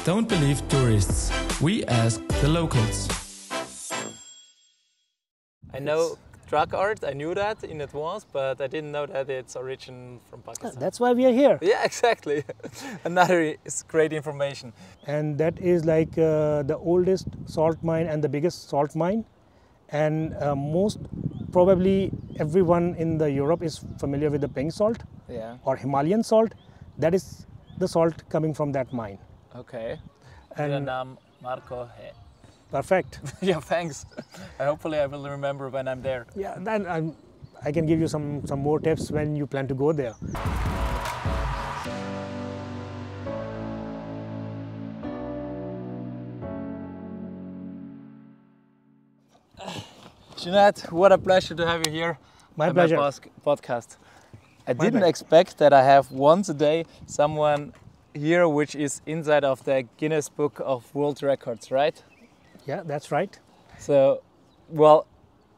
Don't believe tourists. We ask the locals. I know drug art, I knew that in advance, but I didn't know that it's origin from Pakistan. That's why we are here. Yeah, exactly. Another is great information. And that is like the oldest salt mine and the biggest salt mine. And most probably everyone in the Europe is familiar with the pink salt or Himalayan salt. That is the salt coming from that mine. Okay. And Marco. Perfect. Yeah, thanks. Hopefully I will remember when I'm there. Yeah, then I can give you some more tips when you plan to go there. Junaid, what a pleasure to have you here. My pleasure. My podcast. I didn't expect that I have once a day someone here which is inside of the Guinness Book of World Records, right? Yeah, that's right. So, well,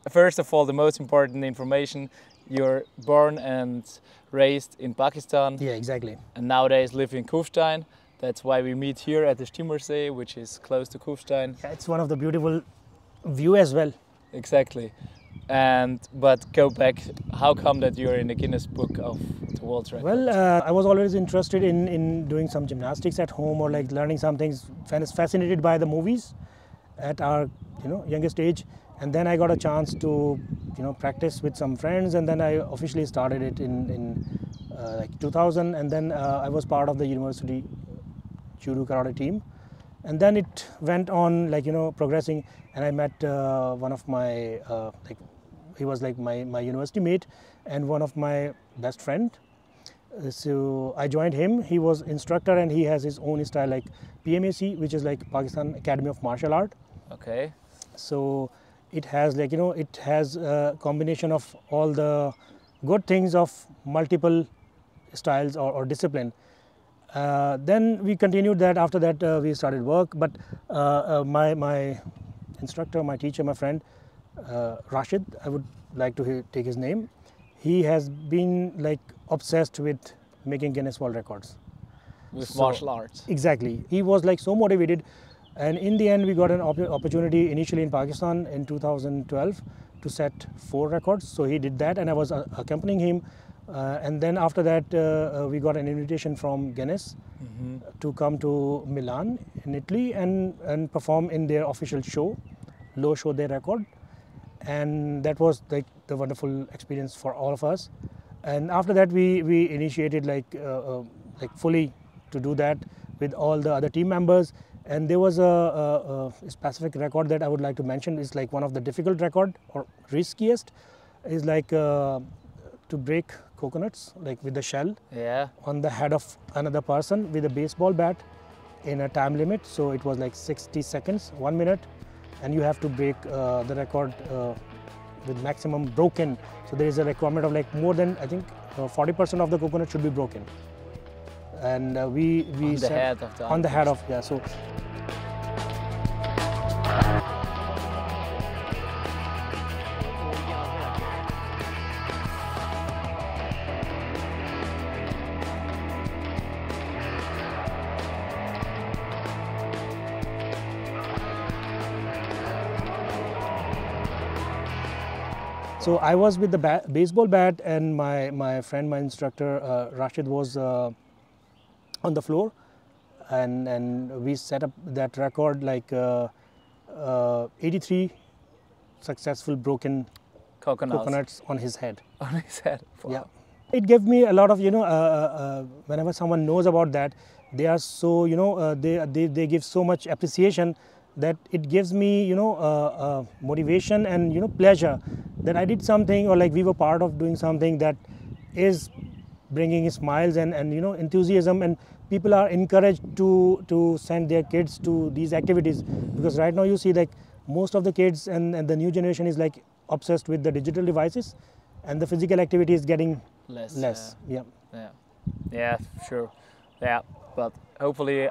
first of all, the most important information, you're born and raised in Pakistan. Yeah, exactly. And nowadays live in Kufstein. That's why we meet here at the Stimmersee, which is close to Kufstein. Yeah, it's one of the beautiful view as well. Exactly. But go back, how come that you're in the Guinness Book of the World Records? Well, I was always interested in doing some gymnastics at home or like learning some things. Fascinated by the movies at our youngest age, and then I got a chance to practice with some friends, and then I officially started it in like 2000, and then I was part of the university judo karate team, and then it went on like progressing, and I met one of my he was like my university mate and one of my best friend. So I joined him. He was instructor and he has his own style like PMAC, which is like Pakistan Academy of Martial Art. Okay. So it has like it has a combination of all the good things of multiple styles or discipline. Then we continued that. After that we started work, but my instructor, my teacher, my friend Rashid, I would like to take his name. He has been like obsessed with making Guinness World Records. With martial arts. Exactly. He was like so motivated, and in the end we got an opportunity initially in Pakistan in 2012 to set 4 records. So he did that and I was accompanying him, and then after that we got an invitation from Guinness to come to Milan in Italy and perform in their official show, low show their record, and that was like the wonderful experience for all of us. And after that we initiated like fully to do that with all the other team members. And there was a specific record that I would like to mention. It's like one of the difficult record or riskiest is like to break coconuts like with the shell on the head of another person with a baseball bat in a time limit. So it was like 60 seconds, 1 minute, and you have to break the record with maximum broken. So there is a requirement of like more than I think 40% of the coconut should be broken. And we on the head of the on the head of so. So I was with the baseball bat, and my friend, my instructor Rashid was on the floor, and we set up that record like 83 successful broken coconuts on his head. On his head. Wow. Yeah, it gave me a lot of whenever someone knows about that, they are so they give so much appreciation that it gives me motivation and pleasure that I did something, or like we were part of doing something that is bringing smiles and enthusiasm, and people are encouraged to send their kids to these activities, because right now you see like most of the kids and the new generation is like obsessed with the digital devices, and the physical activity is getting less. Yeah, sure. Yeah, but hopefully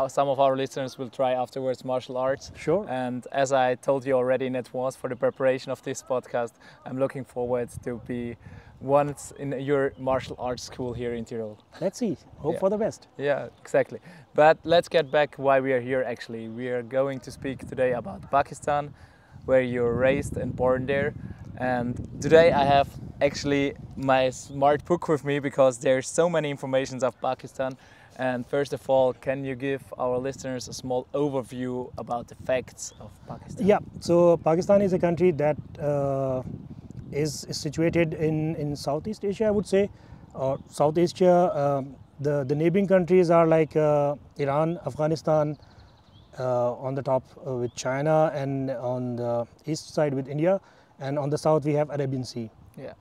some of our listeners will try afterwards martial arts. Sure. And as I told you already in advance for the preparation of this podcast, I'm looking forward to be once in your martial arts school here in Tyrol. Let's see. Hope for the best. Yeah, exactly. But let's get back why we are here actually. We are going to speak today about Pakistan, where you're raised and born there. And today I have actually my smart book with me because there's so many informations of Pakistan. And first of all, can you give our listeners a small overview about the facts of Pakistan? Yeah, so Pakistan is a country that is situated in Southeast Asia, I would say, or South Asia. The neighboring countries are like Iran, Afghanistan, on the top with China, and on the east side with India, and on the south we have Arabian Sea. Yeah.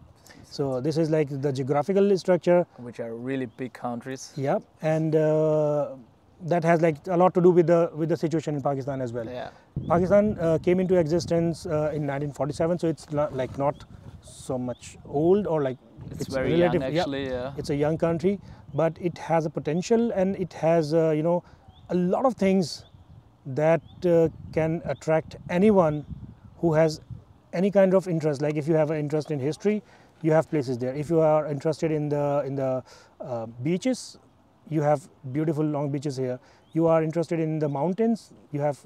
So this is like the geographical structure. Which are really big countries. Yeah, and that has like a lot to do with the situation in Pakistan as well. Yeah. Pakistan came into existence in 1947, so it's like not so much old, or like it's very relative, young actually. Yeah. It's a young country, but it has a potential, and it has a lot of things that can attract anyone who has any kind of interest. Like if you have an interest in history, you have places there. If you are interested in the beaches, you have beautiful long beaches here. You are interested in the mountains, you have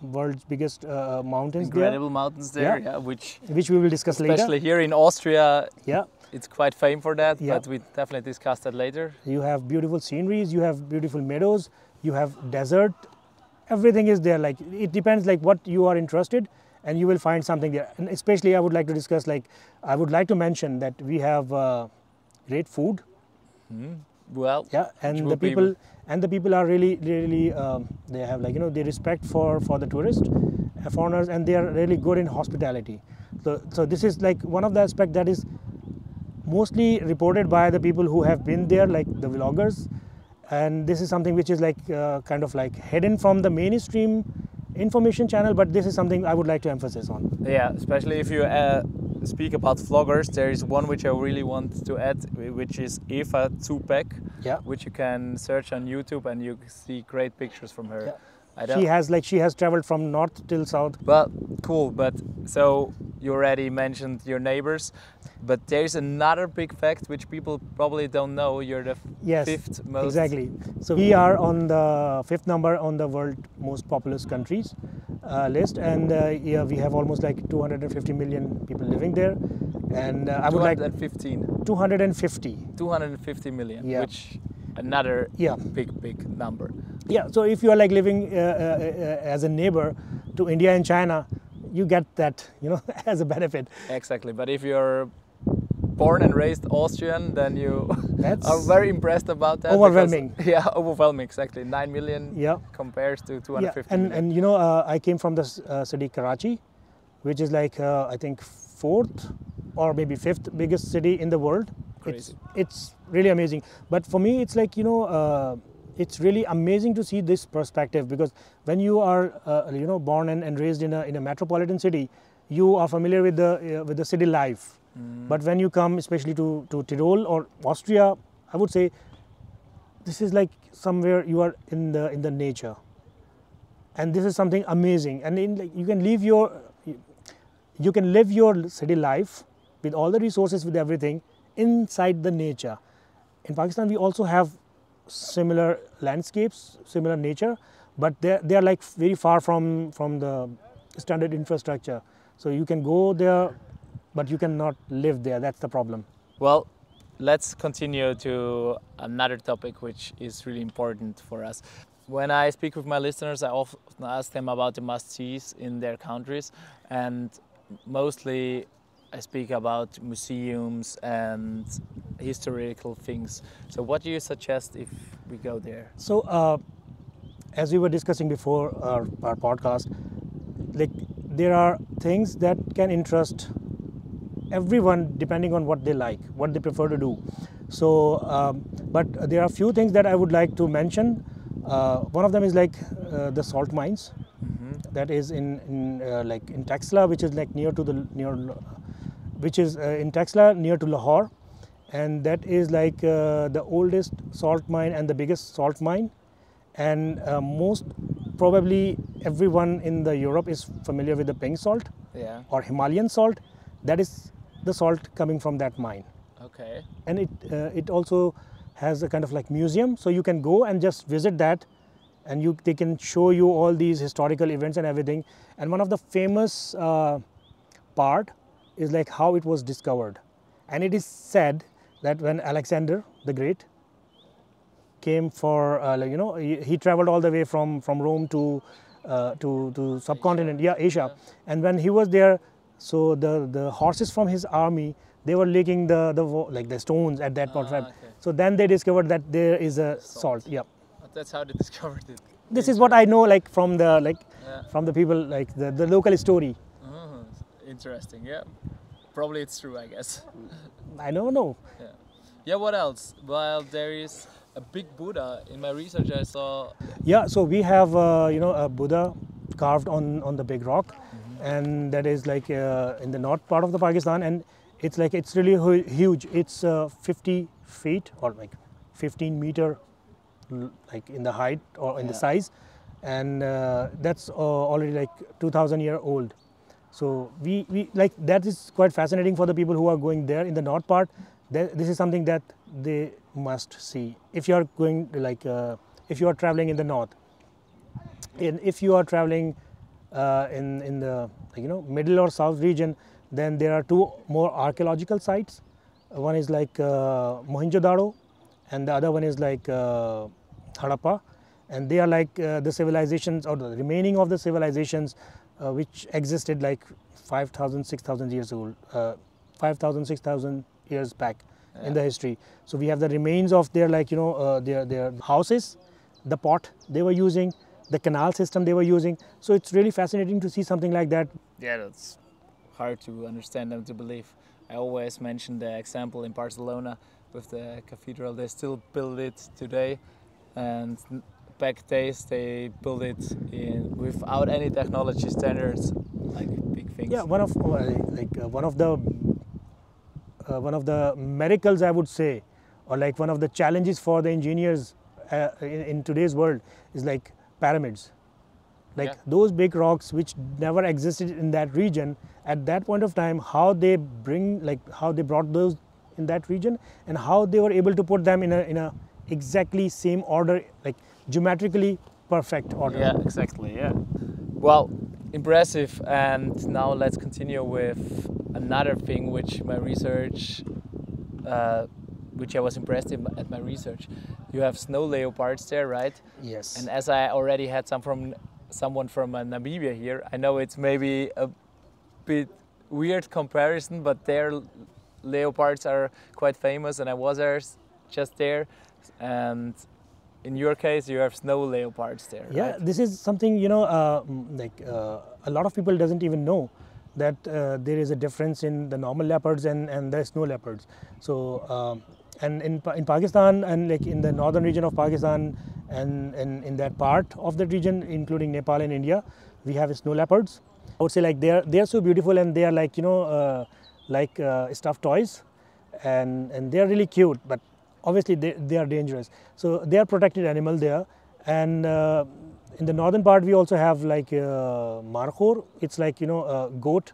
world's biggest mountains. Incredible mountains there, yeah, which we will discuss later. Especially here in Austria, yeah, it's quite famous for that, but we definitely discuss that later. You have beautiful sceneries, you have beautiful meadows, you have desert. Everything is there. Like it depends like what you are interested, and you will find something there. And especially I would like to discuss, like I would like to mention that we have great food. Well, yeah, and the people are really they have like they respect for the tourists, foreigners, and they are really good in hospitality. So this is like one of the aspects that is mostly reported by the people who have been there, like the vloggers, and this is something which is like kind of like hidden from the mainstream information channel, but this is something I would like to emphasize on. Yeah, especially if you speak about vloggers, there is one which I really want to add, which is Eva Zupek, which you can search on YouTube, and you see great pictures from her. Yeah. She has traveled from north till south. Well, cool. But so you already mentioned your neighbors, but there's another big fact which people probably don't know. You're the fifth most. Exactly. So we are on the fifth number on the world most populous countries list, and we have almost like 250 million people living there. And I would like 250 million, which another big number. Yeah, so if you are like living as a neighbor to India and China, you get that, as a benefit. Exactly, but if you're born and raised Austrian, then you are very impressed about that. Overwhelming. Because, overwhelming, exactly. 9 million compares to 250 million. And I came from the city Karachi, which is like, I think, fourth or maybe fifth biggest city in the world. Crazy. It's really amazing. But for me, it's like, it's really amazing to see this perspective, because when you are born and raised in a metropolitan city, you are familiar with the city life. But when you come especially to Tyrol or Austria, I would say this is like somewhere you are in the nature, and this is something amazing. And you can live your city life with all the resources, with everything inside the nature. In Pakistan, we also have similar landscapes, similar nature, but they are like very far from the standard infrastructure. So you can go there, but you cannot live there. That's the problem. Well, let's continue to another topic which is really important for us. When I speak with my listeners, I often ask them about the must-sees in their countries, and mostly I speak about museums and historical things. So what do you suggest if we go there? So as we were discussing before our podcast, like there are things that can interest everyone depending on what they like, what they prefer to do. So, but there are a few things that I would like to mention. One of them is like the salt mines. That is in Texla, which is like in Texla near to Lahore, and that is like the oldest salt mine and the biggest salt mine. And most probably everyone in the Europe is familiar with the pink salt or Himalayan salt. That is the salt coming from that mine. Okay. And it also has a kind of like museum, so you can go and just visit that, and they can show you all these historical events and everything. And one of the famous part is like how it was discovered. And it is said that when Alexander the Great came for he traveled all the way from Rome to subcontinent, Asia. And when he was there, so the horses from his army, they were licking the stones at that point. Okay. So then they discovered that there is a salt. Yeah. That's how they discovered it. This is what I know, like from the from the people, like the local story. Interesting. Yeah. Probably it's true, I guess. I don't know. Yeah. Yeah. What else? Well, there is a big Buddha. In my research, I saw. Yeah. So we have a Buddha carved on the big rock, and that is like in the north part of the Pakistan, and it's really huge. It's 50 feet or like 15 meter, like in the height or in the size, and that's already like 2,000 year old. So we like that is quite fascinating for the people who are going there in the north part. This is something that they must see if you are going if you are traveling in the north. And if you are traveling in the middle or south region, then there are two more archaeological sites. One is like Mohenjo-daro, and the other one is like Harappa, and they are like the civilizations or the remaining of the civilizations which existed like 5,000, 6,000 years old, 5,000, 6,000 years back in the history. So we have the remains of their their houses, the pot they were using, the canal system they were using. So it's really fascinating to see something like that. Yeah, that's hard to understand and to believe. I always mention the example in Barcelona with the cathedral. They still build it today, and back days they built it without any technology standards, like big things. Yeah, one of the miracles, I would say, or like one of the challenges for the engineers in today's world is like pyramids. Like those big rocks which never existed in that region at that point of time, how they brought those in that region, and how they were able to put them in a exactly same order, like geometrically perfect order. Yeah, exactly. Yeah. Well, impressive. And now let's continue with another thing which my research, which I was impressed at my research. You have snow leopards there, right? Yes. And as I already had someone from Namibia here, I know it's maybe a bit weird comparison, but their leopards are quite famous, and I was just there. And in your case, you have snow leopards there. Yeah, right? This is something a lot of people doesn't even know that there is a difference in the normal leopards and the snow leopards. So and in Pakistan, and like in the northern region of Pakistan, and in that part of the region, including Nepal and India, we have snow leopards. I would say like they are so beautiful, and they are like stuffed toys, and they are really cute, but obviously they are dangerous. So they are protected animal there. And in the northern part we also have like markhor. It's like a goat,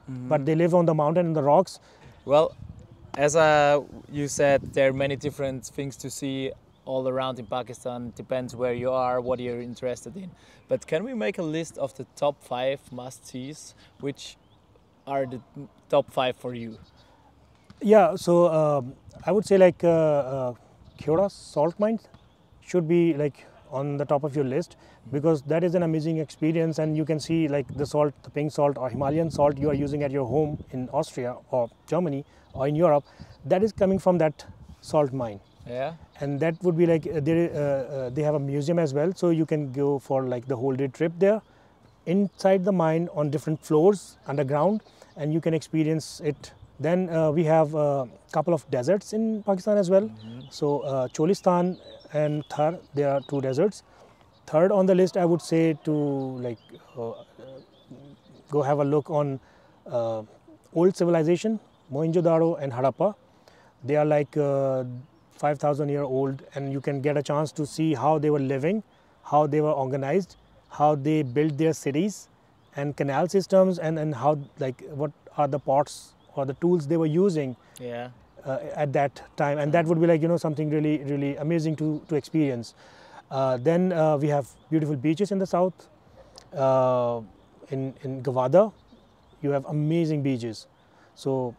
but they live on the mountain and the rocks. Well, as you said, there are many different things to see all around in Pakistan. Depends where you are, what you're interested in. But can we make a list of the top 5 must-sees? Which are the top 5 for you? Yeah, so I would say like Kyoda salt mines should be like on the top of your list, because that is an amazing experience, and you can see like the salt, the pink salt or Himalayan salt you are using at your home in Austria or Germany or in Europe, that is coming from that salt mine. Yeah. And that would be like they have a museum as well, so you can go for like the whole day trip there inside the mine on different floors underground, and you can experience it. Then we have a couple of deserts in Pakistan as well. So Cholistan and Thar, there are 2 deserts. Third on the list, I would say to like go have a look on old civilization, Mohenjo-daro and Harappa. They are like 5,000 year old, and you can get a chance to see how they were living, how they were organized, how they built their cities and canal systems, and how like what are the pots or the tools they were using. Yeah. at that time, and that would be like something really amazing to experience. Then we have beautiful beaches in the south. In Gawada, you have amazing beaches. So,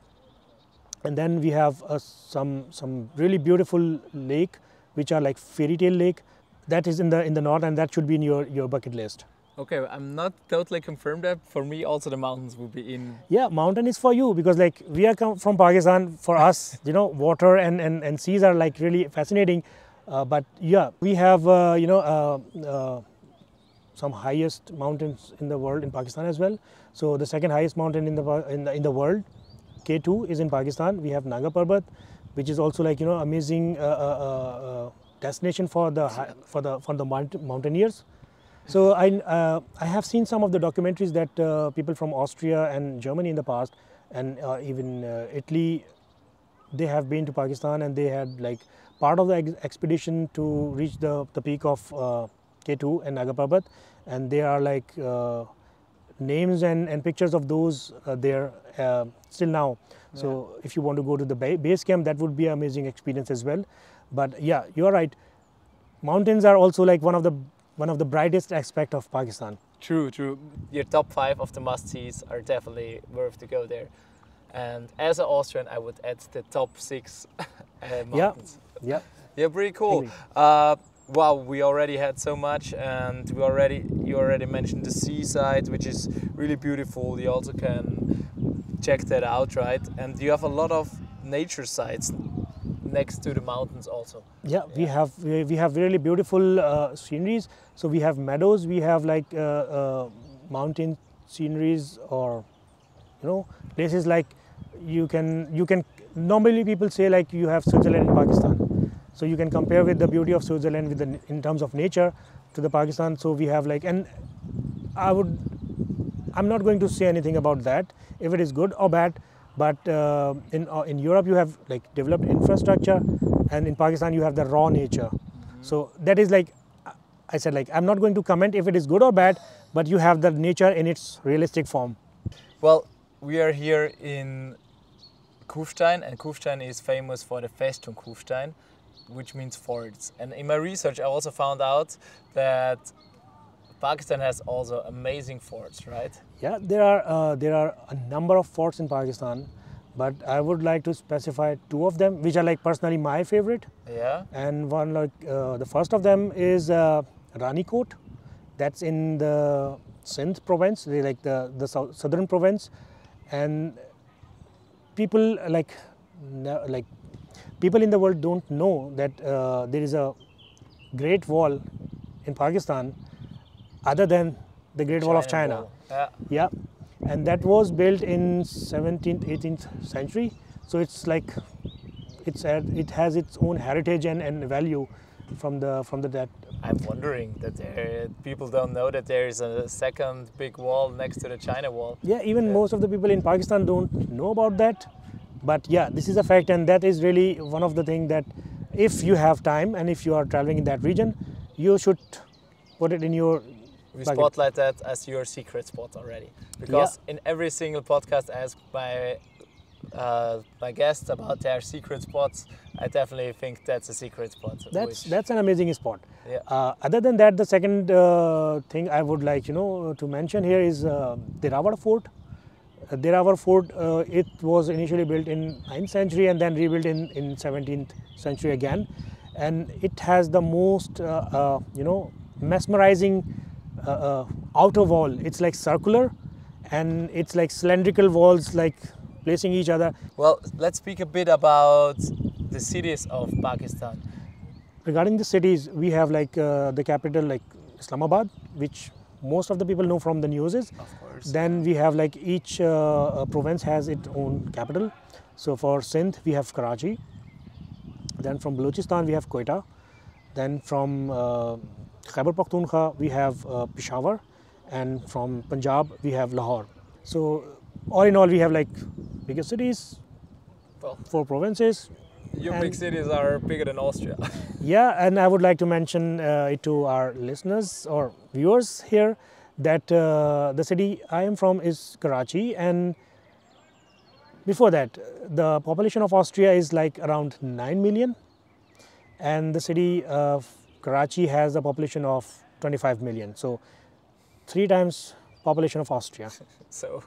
and then we have some really beautiful lake, which are like fairy tale lake. That is in the north, and that should be in your bucket list. Okay, I'm not totally confirmed that. For me, also the mountains will be in. Yeah, mountain is for you because like we are from Pakistan. For us, water and seas are like really fascinating. But yeah, we have some highest mountains in the world in Pakistan as well. So the second highest mountain in the world, K2, is in Pakistan. We have Nanga Parbat, which is also like amazing destination for the mountaineers. So I have seen some of the documentaries that people from Austria and Germany in the past, and even Italy, they have been to Pakistan, and they had like part of the expedition to reach the peak of K2 and Nanga Parbat, and there are like names and pictures of those there still now. Yeah. So if you want to go to the base camp, that would be an amazing experience as well. But yeah, you are right. Mountains are also like one of the brightest aspect of Pakistan. True. Your top 5 of the must-sees are definitely worth to go there. And as an Austrian, I would add the top 6 mountains. Yeah. Yeah, pretty cool. Wow, we already had so much, and you already mentioned the seaside, which is really beautiful. You also can check that out, right? And you have a lot of nature sites next to the mountains also. Yeah, we have really beautiful sceneries. So we have meadows, we have like mountain sceneries, or places like you can normally people say like you have Switzerland in Pakistan. So you can compare with the beauty of Switzerland in terms of nature to the Pakistan. So we have like, and I'm not going to say anything about that if it is good or bad. But in Europe you have like developed infrastructure, and in Pakistan you have the raw nature. Mm-hmm. So that is like, I said, like I'm not going to comment if it is good or bad, but you have the nature in its realistic form. Well, we are here in Kufstein, and Kufstein is famous for the Festung Kufstein, which means forts. And in my research I also found out that Pakistan has also amazing forts, right? Yeah, there are a number of forts in Pakistan, but I would like to specify 2 of them, which are like personally my favorite. Yeah. And one like the first of them is Ranikot. That's in the Sindh province, like the southern province, and people people in the world don't know that there is a Great Wall in Pakistan other than the Great Wall of China. Yeah, and that was built in 17th, 18th century. So it's like it has its own heritage and value from that. I'm wondering that people don't know that there is a second big wall next to the China wall. Yeah, even most of the people in Pakistan don't know about that. But yeah, this is a fact, and that is really one of the things that if you have time and if you are traveling in that region, you should put it in your We spotlight that as your secret spot already. Because in every single podcast I ask my guests about their secret spots. I definitely think that's a secret spot. That's an amazing spot. Yeah. Other than that, the second thing I would like to mention here is Derawar Fort. Derawar Fort, it was initially built in 9th century and then rebuilt in 17th century again, and it has the most mesmerizing outer wall. It's like circular, and it's like cylindrical walls like placing each other. Well, let's speak a bit about the cities of Pakistan. Regarding the cities, we have like the capital like Islamabad, which most of the people know from the newses. Of course. Then we have like each province has its own capital. So for Sindh we have Karachi. Then from Balochistan we have Quetta. Then from Khyber Pakhtunkhwa we have Peshawar, and from Punjab we have Lahore. So all in all we have like bigger cities, well, 4 provinces. Your big cities are bigger than Austria. Yeah, and I would like to mention it to our listeners or viewers here that the city I am from is Karachi, and Before that, the population of Austria is like around 9 million, and the city of Karachi has a population of 25 million. So 3 times population of Austria. So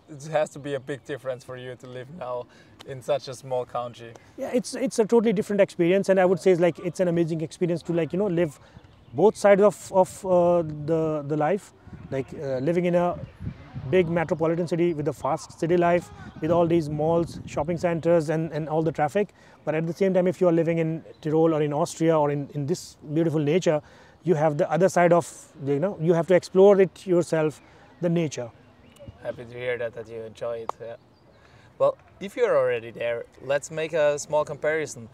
it has to be a big difference for you to live now in such a small country. Yeah, it's a totally different experience, and I would say it's an amazing experience to live both sides of the life, living in a big metropolitan city with a fast city life, with all these malls, shopping centers, and all the traffic. But at the same time, if you are living in Tyrol or in Austria or in this beautiful nature, you have the other side of, you have to explore it yourself, the nature. Happy to hear that you enjoy it. Yeah. Well, if you're already there, let's make a small comparison.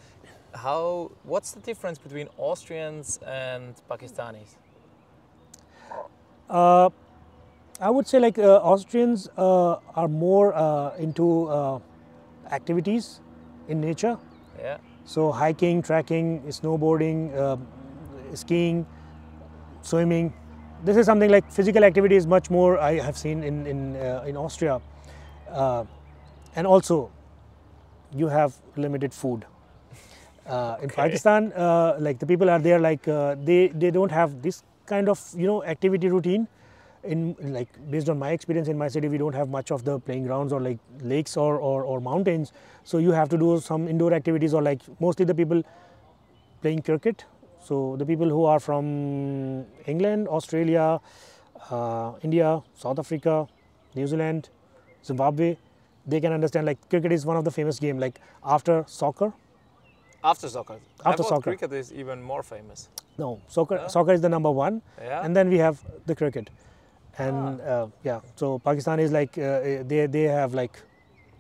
What's the difference between Austrians and Pakistanis? I would say Austrians are more into activities in nature. Yeah. So hiking, trekking, snowboarding, skiing, swimming. This is something like physical activity is much more I have seen in Austria. And also, you have limited food. In Pakistan, the people are there they don't have this kind of activity routine. Based on my experience in my city, we don't have much of the playing grounds or lakes or mountains. So you have to do some indoor activities, or mostly the people playing cricket. So the people who are from England, Australia, India, South Africa, New Zealand, Zimbabwe, they can understand cricket is one of the famous game after soccer. After soccer? After soccer. Cricket is even more famous. No, soccer is the number one, and then we have the cricket. And so Pakistan is they have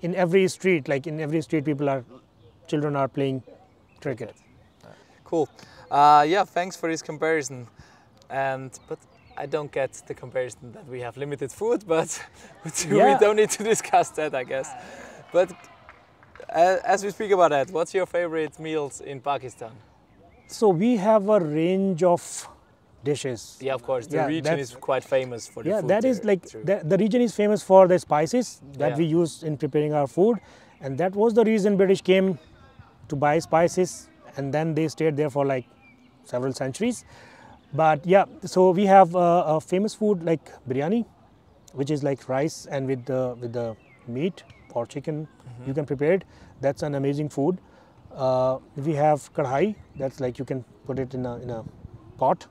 in every street, children are playing cricket. Cool. Thanks for this comparison. But I don't get the comparison that we have limited food, but we don't need to discuss that, I guess. But as we speak about that, what's your favorite meals in Pakistan? So we have a range of dishes. Yeah, of course. The region is quite famous for the food. Yeah, that is the region is famous for the spices that we use in preparing our food, and that was the reason British came to buy spices, and then they stayed there for several centuries. But so we have a famous food like biryani, which is rice and with the meat or chicken. You can prepare it. That's an amazing food. We have kadhai. That's you can put it in a pot.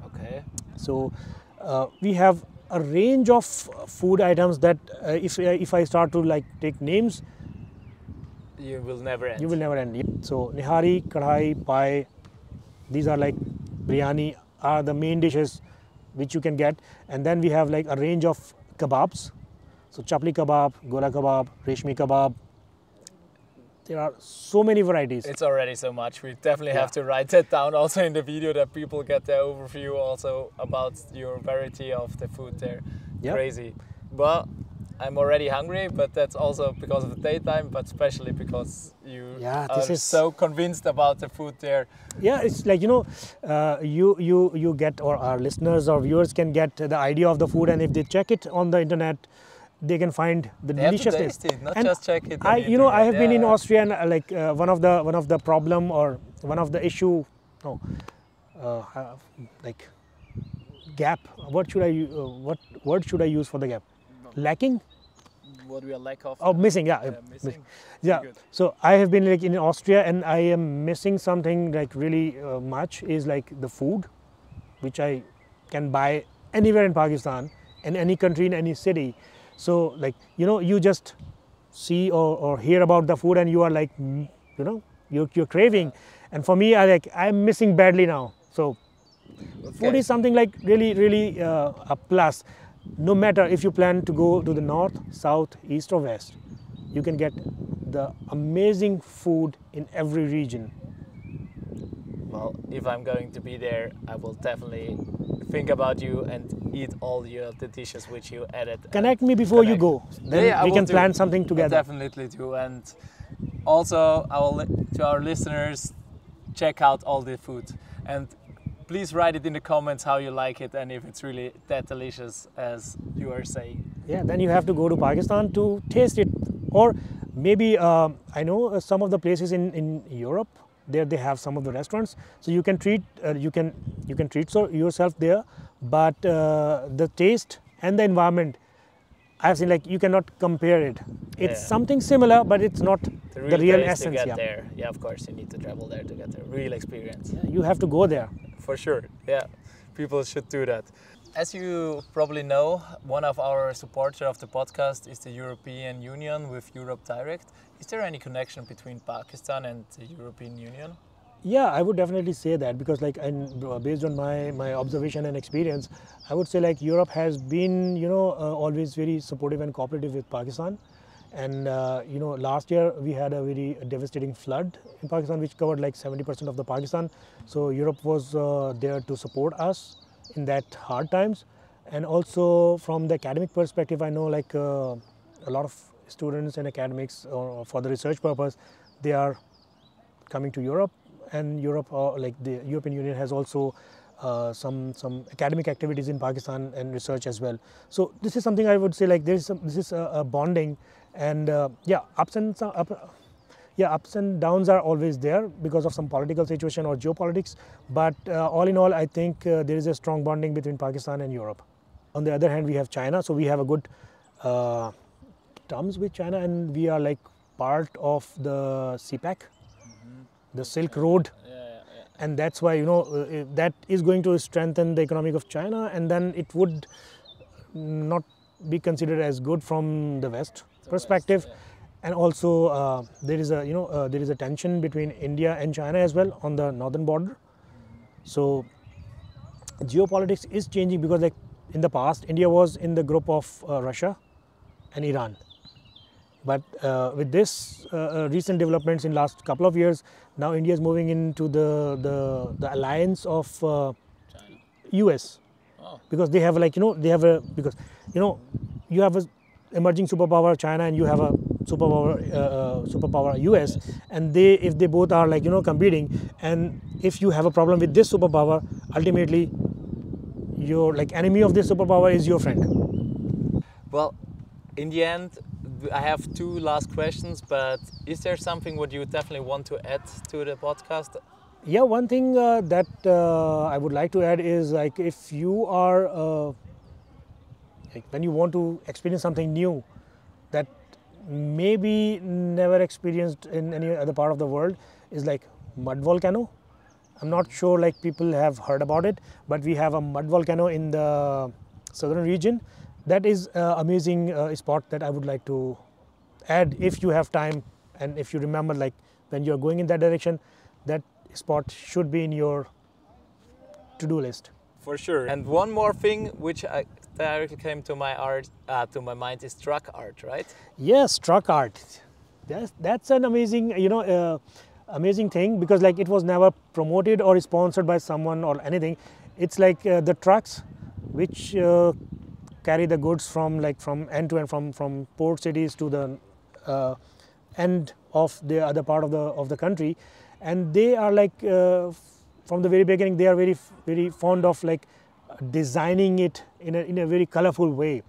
Okay. So we have a range of food items that if I start to take names, you will never end. You will never end. So nihari, kadhai, pie, these are biryani are the main dishes which you can get, and then we have a range of kebabs. So chapli kebab, gola kebab, reshmi kebab. There are so many varieties. It's already so much. We definitely have to write that down also in the video, that people get the overview also about your variety of the food there. Yep. Crazy. Well, I'm already hungry, but that's also because of the daytime, but especially because you are so convinced about the food there. Yeah, it's you get, or our listeners or viewers can get the idea of the food, and if they check it on the internet, they can find the deliciousness. Have to taste it, not just check it. I have been in Austria, and one of the problem or one of the issue, gap. What word should I use for the gap? Lacking. What we are lack of? Oh, missing. Missing. Yeah. So I have been in Austria, and I am missing something really much is the food, which I can buy anywhere in Pakistan, in any country, in any city. So you just see or hear about the food, and you are you're craving. And for me, I'm missing badly now. So food is something really a plus. No matter if you plan to go to the north, south, east or west, you can get the amazing food in every region. Well, if I'm going to be there, I will definitely think about you and eat all the dishes which you added. Connect me before you go. Then we can plan something together. I'll definitely do. And also, to our listeners, check out all the food. And please write it in the comments how you like it and if it's really that delicious as you are saying. Yeah, then you have to go to Pakistan to taste it Or maybe I know some of the places in Europe, there they have some of the restaurants, so you can treat yourself there, but the taste and the environment, I've seen, like, you cannot compare it. It's something similar, but it's not the real essence. To get there. Yeah, of course, you need to travel there to get the real experience. Yeah, you have to go there. For sure, yeah. People should do that. As you probably know, one of our supporters of the podcast is the European Union with Europe Direct. Is there any connection between Pakistan and the European Union? Yeah, I would definitely say that, because like, based on my observation and experience, I would say like Europe has been, always very supportive and cooperative with Pakistan. And last year we had a very devastating flood in Pakistan, which covered like 70% of the Pakistan. So Europe was there to support us in that hard times. And also from the academic perspective, I know like a lot of students and academics, for the research purpose, they are coming to Europe. And Europe, like the European Union, has also some academic activities in Pakistan and research as well. So this is something I would say like this is a bonding, and ups and downs are always there because of some political situation or geopolitics. But all in all, I think there is a strong bonding between Pakistan and Europe. On the other hand, we have China, so we have a good terms with China, and we are like part of the CPEC. The Silk Road, and that's why that is going to strengthen the economic of China, and then it would not be considered as good from the West perspective. And also there is a tension between India and China as well on the northern border. So geopolitics is changing, because like in the past, India was in the group of Russia and Iran. But with this recent developments in last couple of years, now India is moving into the alliance of US, because they have like you have a emerging superpower China, and you have a superpower US, and if they both are like competing, and if you have a problem with this superpower, ultimately your like enemy of this superpower is your friend. Well, in the end, I have two last questions, but is there something what you definitely want to add to the podcast? Yeah, one thing that I would like to add is like, if you are like when you want to experience something new that maybe never experienced in any other part of the world, is like mud volcano. I'm not sure like people have heard about it, but we have a mud volcano in the southern region. That is amazing spot that I would like to add if you have time, and if you remember like when you're going in that direction, that spot should be in your to-do list. For sure. And one more thing which directly came to my mind is truck art, right? Yes, truck art. That's an amazing amazing thing, because like it was never promoted or sponsored by someone or anything. It's like the trucks which carry the goods from end to end, from port cities to the end of the other part of the country, and they are like from the very beginning they are very very fond of like designing it in a very colorful way.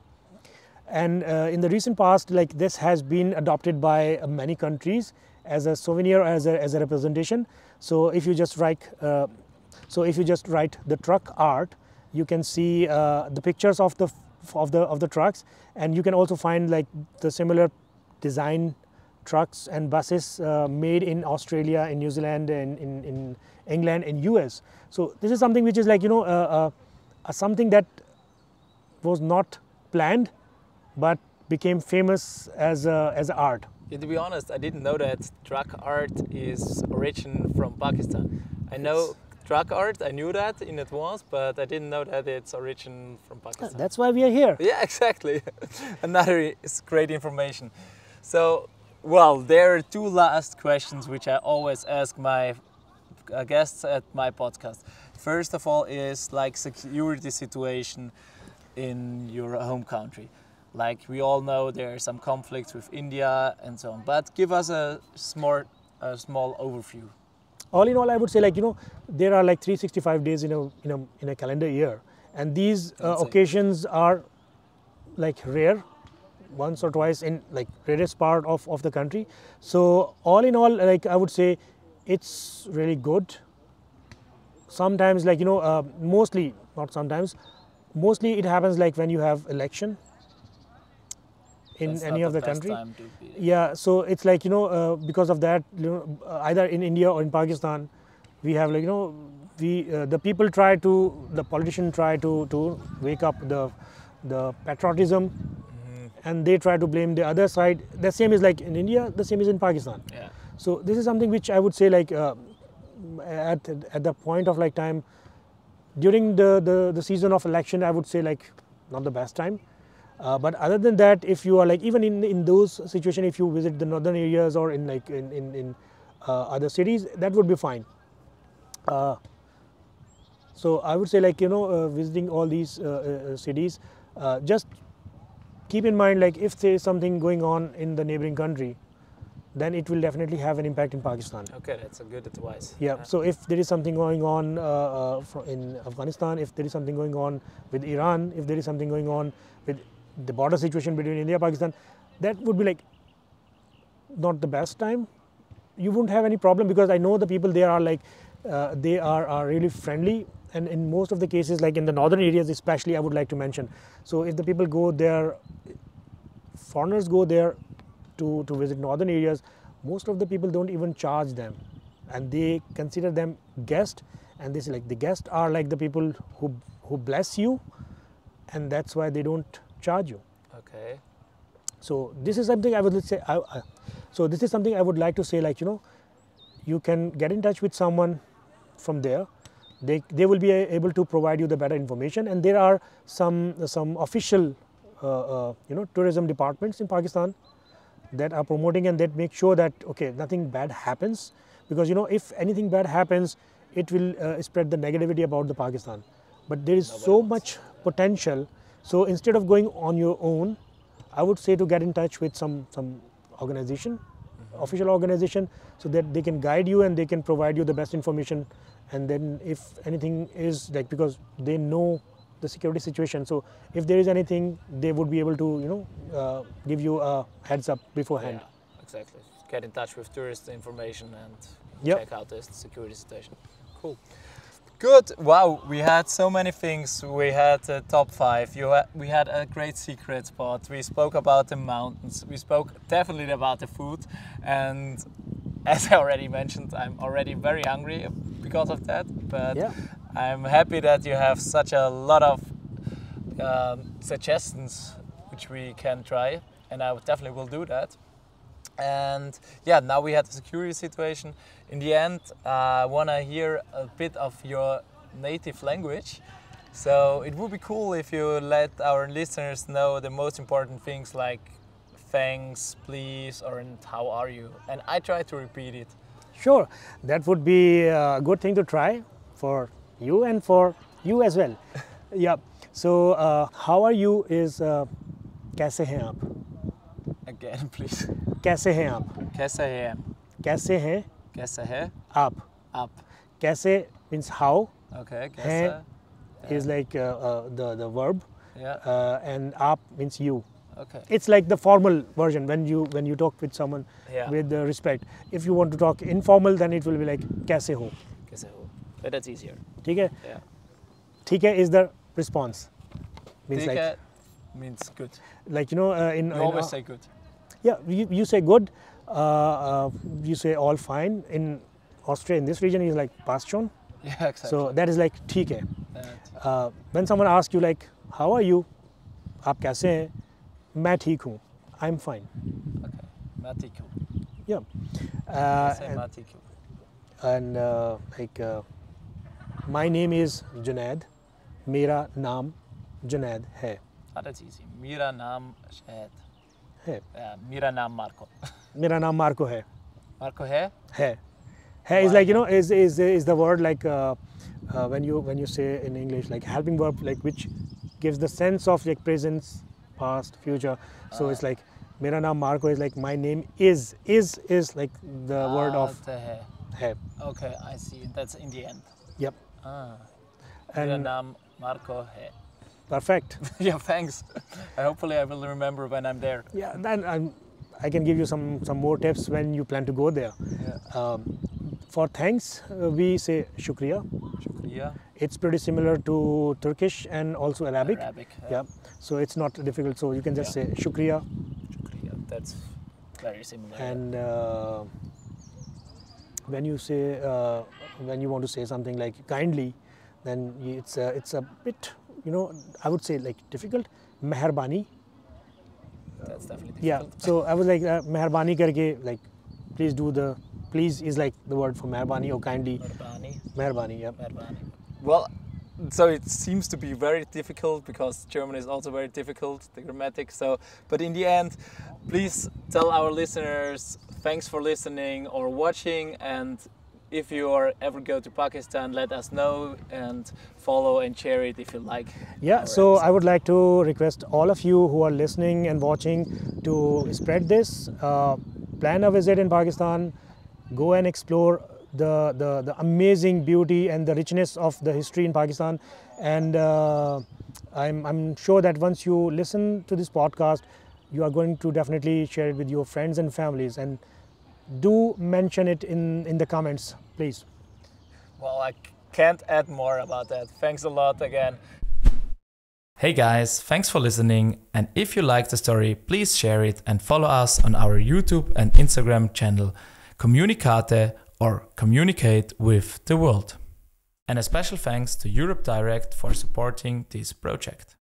And in the recent past, like this has been adopted by many countries as a souvenir, as a representation. So if you just write the truck art, you can see the pictures of the trucks, and you can also find like the similar design trucks and buses made in Australia, in New Zealand, and in England, in US. So this is something which is like something that was not planned, but became famous as art. Yeah, to be honest, I didn't know that truck art is origin from Pakistan. I know truck art, I knew that in advance, but I didn't know that it's origin from Pakistan. That's why we are here. Yeah, exactly. Another is great information. So, well, there are two last questions which I always ask my guests at my podcast. First of all is like security situation in your home country. Like we all know there are some conflicts with India and so on, but give us a small overview. All in all, I would say like there are like 365 days in a calendar year, and these occasions are like rare. once or twice in like rarest part of the country. So all in all, like I would say, it's really good. Sometimes, like mostly, not sometimes, mostly it happens like when you have election in That's any not of the best country. time to be there. Yeah, so it's like because of that, either in India or in Pakistan, we have like the people try to, the politicians try to wake up the patriotism, and they try to blame the other side. The same is like in India, the same is in Pakistan. Yeah. So this is something which I would say like at the point of like time during the season of election, I would say like not the best time. But other than that, if you are like even in those situations, if you visit the northern areas or in like in other cities, that would be fine. So I would say like visiting all these cities, just keep in mind like if there is something going on in the neighboring country, then it will definitely have an impact in Pakistan. Okay, that's a good advice. Yeah. So if there is something going on in Afghanistan, if there is something going on with Iran, if there is something going on with the border situation between India and Pakistan, that would be like not the best time. You won't have any problem because I know the people there are like they are really friendly, and in most of the cases, like in the northern areas especially, I would like to mention. So if the people go there, foreigners go there to visit northern areas, most of the people don't even charge them, and they consider them guests, and this like the guests are like the people who bless you, and that's why they don't charge you. Okay. So this is something I would say. So this is something I would like to say. Like you can get in touch with someone from there. They will be able to provide you the better information, and there are some official tourism departments in Pakistan that are promoting and that make sure that okay, nothing bad happens, because if anything bad happens, it will spread the negativity about the Pakistan. But there is so much potential. So instead of going on your own, I would say to get in touch with some organization, official organization, so that they can guide you and they can provide you the best information. And then if anything is like, because they know the security situation, so if there is anything, they would be able to give you a heads up beforehand. Yeah, exactly. Get in touch with tourist information and check out the security situation. Cool. Good. Wow, we had so many things. We had the top 5. We had a great secret spot. We spoke about the mountains. We spoke definitely about the food. And as I already mentioned, I'm already very hungry because of that. But yeah. I'm happy that you have such a lot of suggestions which we can try. And I definitely will do that. And yeah, now we had the security situation. In the end, I want to hear a bit of your native language. So it would be cool if you let our listeners know the most important things like thanks, please, or how are you? And I try to repeat it. Sure, that would be a good thing to try for you and for you as well. Yeah. So how are you is कैसे हैं आप? Again, please. कैसे हैं आप? कैसे हैं? कैसे हैं? कैसे हैं? आप. आप. कैसे means how. Okay. कैसे. हैं is like the verb. Yeah. And आप means you. Okay. It's like the formal version when you talk with someone with respect. If you want to talk informal, then it will be like कैसे हो. कैसे हो. But that's easier. ठीक है? Yeah. ठीक है is the response. Means ठीक like है means good. like You always say good. Yeah, you say good. You say all fine. In Austria, in this region, is like passt schon. Yeah, exactly. So that is like ठीक है. When someone asks you like how are you, आप कैसे हैं? मैं ठीक हूँ. I'm fine. Okay. मैं ठीक हूँ. Yeah. कैसे मैं ठीक हूँ. And like my name is Junaid. मेरा नाम Junaid है. That's easy. मेरा नाम शायद है. मेरा नाम मार्को. मेरा नाम मार्को है. मार्को है. है. है is like is the word like when you say in English like helping verb like which gives the sense of like present, past, future. So it's like मेरा नाम Marco is like my name is like the word of है. Okay, I see. That's in the end. Yep. मेरा And नाम Marco है. Perfect. Yeah, thanks. Hopefully I will remember when I'm there. Yeah, then I can give you some more tips when you plan to go there. Yeah. For thanks, we say shukriya. Shukriya. It's pretty similar to Turkish and also Arabic. Yeah. So it's not difficult. So you can just say shukriya. Shukriya. That's very similar. And when you say when you want to say something like kindly, then it's a bit, you know, I would say like difficult. Meharbani. That's definitely difficult. Yeah. So I was like meharbani karke, like please do the, please is like the word for meharbani or kindly. Meharbani. Yeah. Meharbani. Well, so it seems to be very difficult because German is also very difficult, the grammatic. So, but in the end, please tell our listeners thanks for listening or watching, and if you are ever go to Pakistan, let us know and follow and share it if you like. Yeah, so I would like to request all of you who are listening and watching to spread this. Plan a visit in Pakistan, go and explore the amazing beauty and the richness of the history in Pakistan. And I'm sure that once you listen to this podcast, you are going to definitely share it with your friends and families, and do mention it in the comments, please. Well, I can't add more about that. Thanks a lot again. Hey guys, thanks for listening, and if you like the story, please share it and follow us on our YouTube and Instagram channel, Communicate or Communicate with the World. And a special thanks to Europe Direct for supporting this project.